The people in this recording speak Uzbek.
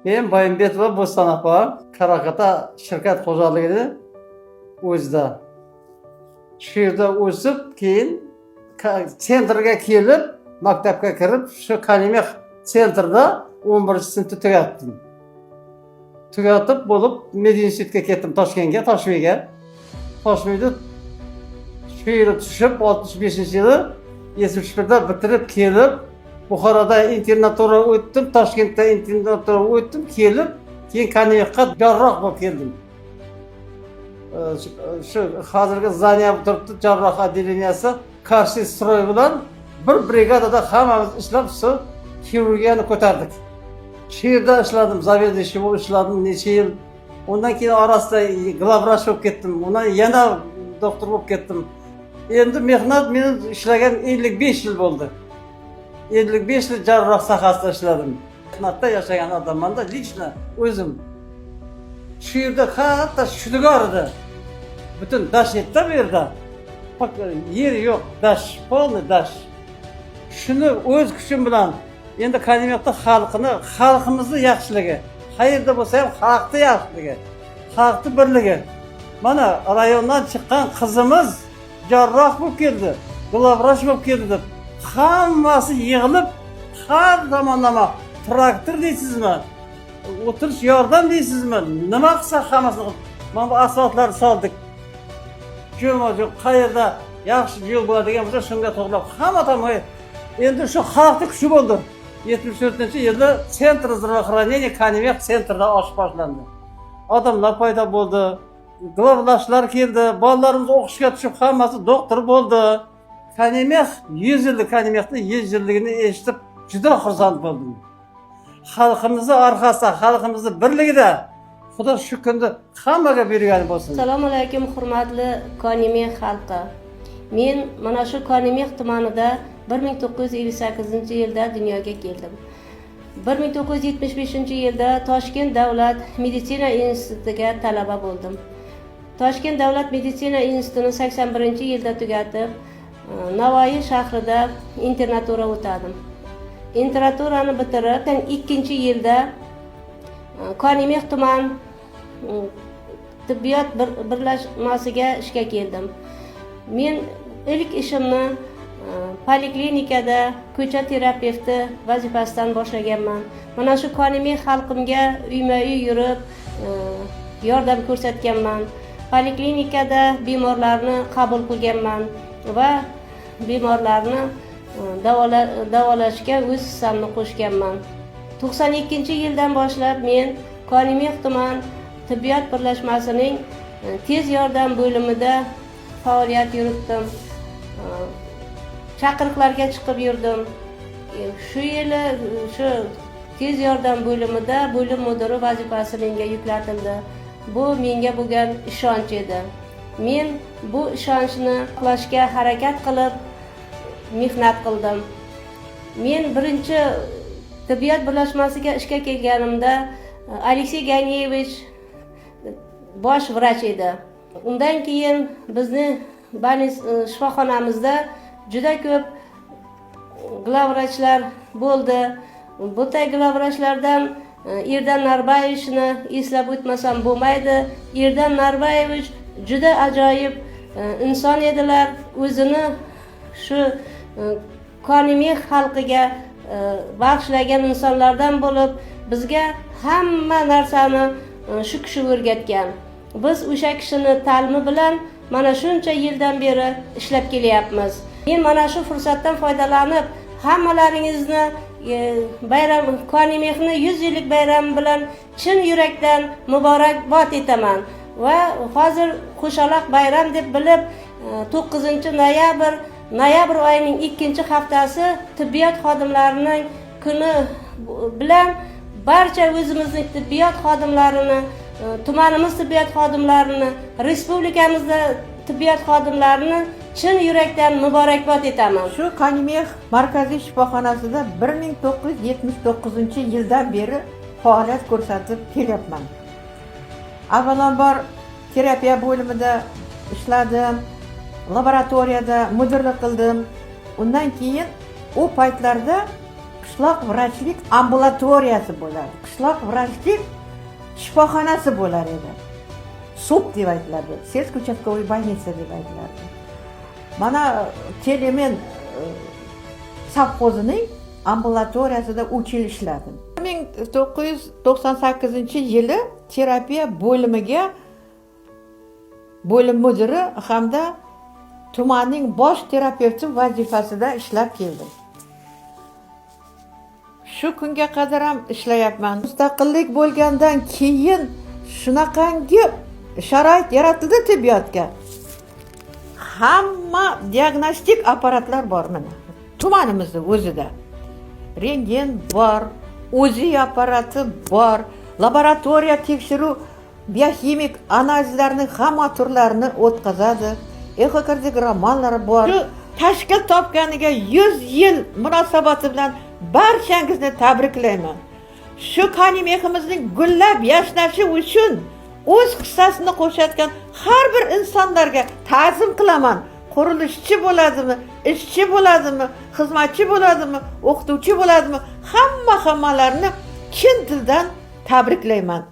Men Baymbetova Bo'ston opa, Qaraqata shirkat xo'jaligida o'zida. Shu yerda o'sib, keyin sentrga kelib, maktabga kirib, shu Kanimex sentrda 11-sinfni tugatdim. Tugatib bo'lib, Medinstitutga ketdim Toshkentga, Toshkentga. Toshkentda shu yerga tushib 65-yili 71da bitirib kelib, Buxoroda internatura o'tdim, Toshkentda internatura o'tdim, kelib, keyin Kanimexga jarroh bo'lib keldim. Shu hozirgi zdaniya turibdi, jarroh отделениесі, qarshi stroy bilan bir brigadada hammamiz ishlab, shu xirurgiyani ko'tardik. Shu yerda ishladim, заведующий bo'lib ishladim necha yil. Undan keyin orasida glavvrach bo'lib ketdim. Undan yana doktor bo'lib ketdim. Endi mehnat men ishlagan 55 yil bo'ldi. 55 yil jarroh sohasida ishladim. Mehnatda yashagan odamman-da, lично o'zim. Shu yerda hatto shudgor edi. Butun dashtda bu yerda. Yer yo'q, dasht, polni dasht. Shuni o'z kuchim bilan endi Kanimexda xalqimizni yaxshiligi, qayerda bo'lsa ham xalqning yaxshiligi, xalqning birligi. Mana rayondan chiqqan qizimiz jarroh bo'lib keldi, glavvrach bo'lib keldi deb hammasi yig'ilib, har tomonlama traktor deysizmi, o'tirish yordam deysizmi, nima qilsa hammasini mana bu asfaltlarni soldik. Jo'mo-jo'q qayerda yaxshi yo'l bo'ladigan bo'lsa shunga to'g'rilab hamma tomonga endi shu xalqning kuchi bo'ldi. 74-yilda sentr здравоохранения Kanimex sentrida ochish boshlandi. Odamlar paydo bo'ldi, glavvrachlar keldi, bolalarimiz o'qishga tushib hammasi doktor bo'ldi. Kanimex 100 yillik Kanimexning 100 yilligini eshitib juda xursand bo'ldim. Xalqimizni orqasida, xalqimizni birligida Xudo shu kunda hammaga bergani bo'lsin. Assalomu alaykum hurmatli Kanimex xalqi. Men mana shu Kanimex tumanida 1958-yilda dunyoga keldim. 1975-yilda Toshkent davlat meditsina institutiga talaba bo'ldim. Toshkent davlat meditsina institutini 81-yilda tugatib, Navoiy shahrida internatura o'tadim. Internaturani bitirib, 2-yilda Kanimex tuman tibbiyot birlashmasiga ishga keldim. Men ilk ishimni poliklinikada ko'cha terapevti vazifasidan boshlaganman. Mana shu Kanimex xalqimga uyma-uy yurib yordam ko'rsatganman. Poliklinikada bemorlarni qabul qilganman va bemorlarni davolashga o'z hissamni qo'shganman. 92-yildan boshlab men Kanimex tuman tibbiyot birlashmasining tez yordam bo'limida faoliyat yuritdim. Chaqiriqlarga chiqib yurdim. Shu yili shu tez yordam bo'limida bo'lim mudiri vazifasi menga yuklatildi. Bu menga bo'lgan ishonch edi. Men bu ishonchni oqlashga harakat qilib mehnat qildim. Men birinchi tibbiyot birlashmasiga ishga kelganimda Aleksey Ganiyevich bosh vrach edi. Undan keyin bizni shifoxonamizda juda ko'p glavvrachlar bo'ldi. Bu glavvrachlardan Erdan Narbayevichni eslab o'tmasam bo'lmaydi. Erdan Narbayevich juda ajoyib inson edilar. O'zini shu Kanimex xalqiga bag'ishlagan insonlardan bo'lib, bizga hamma narsani shu kishi o'rgatgan. Biz o'sha kishini ta'limi bilan mana shuncha yildan beri ishlab kelyapmiz. Men mana shu fursatdan foydalanib, hammalaringizni bayram Kanimexni 100 yillik bayrami bilan chin yurakdan muborakbod etaman va hozir qo'shaloq bayram deb bilib 9-noyabr oyining 2-haftasi tibbiyot xodimlarining kuni bilan barcha o'zimizning tibbiyot xodimlarini, tumanimiz tibbiyot xodimlarini, respublikamizda tibbiyot xodimlarini chin yurakdan muborakbod etaman. Shu Kanimex markaziy shifoxonasida 1979-yildan beri faoliyat ko'rsatib kelyapman. Avvalambor terapiya bo'limida ishladim, laboratoriyada mudirlik qildim. Undan keyin u paytlarda qishloq vrachlik ambulatoriyasi bo'lardi. Qishloq vrachlik shifoxonasi bo'lar edi. SUB deb aytilardi. Сельский участковый больница deb aytilardi. Mana Telemen savxozining ambulatoriyasida 3 yil ishladim. 1998-yili terapiya bo'limiga bo'lim mudiri hamda tumanning bosh terapevti vazifasida ishlab keldim. Shu kunga qadar ham ishlayapman. Mustaqillik bo'lgandan keyin shunaqangi sharoit yaratildi tibbiyotga. Hamma diagnostik apparatlar bor mana. Tumanimizda o'zida. Rentgen bor, UZI apparati bor, laboratoriya tekshiruv biokimik analizlarning hamma turlarini o'tkazadi. Echokardiogrammalar bor. Shu tashkil topganiga 100 yil munosabati bilan barchangizni tabriklayman. Shu kanimeximizning gullab yashnashi uchun o'z hissasini qo'shayotgan har bir insonlarga ta'zim qilaman. Qurilishchi bo'ladimi, ishchi bo'ladimi, xizmatchi bo'ladimi, o'qituvchi bo'ladimi, hammalarni chin dildan tabriklayman.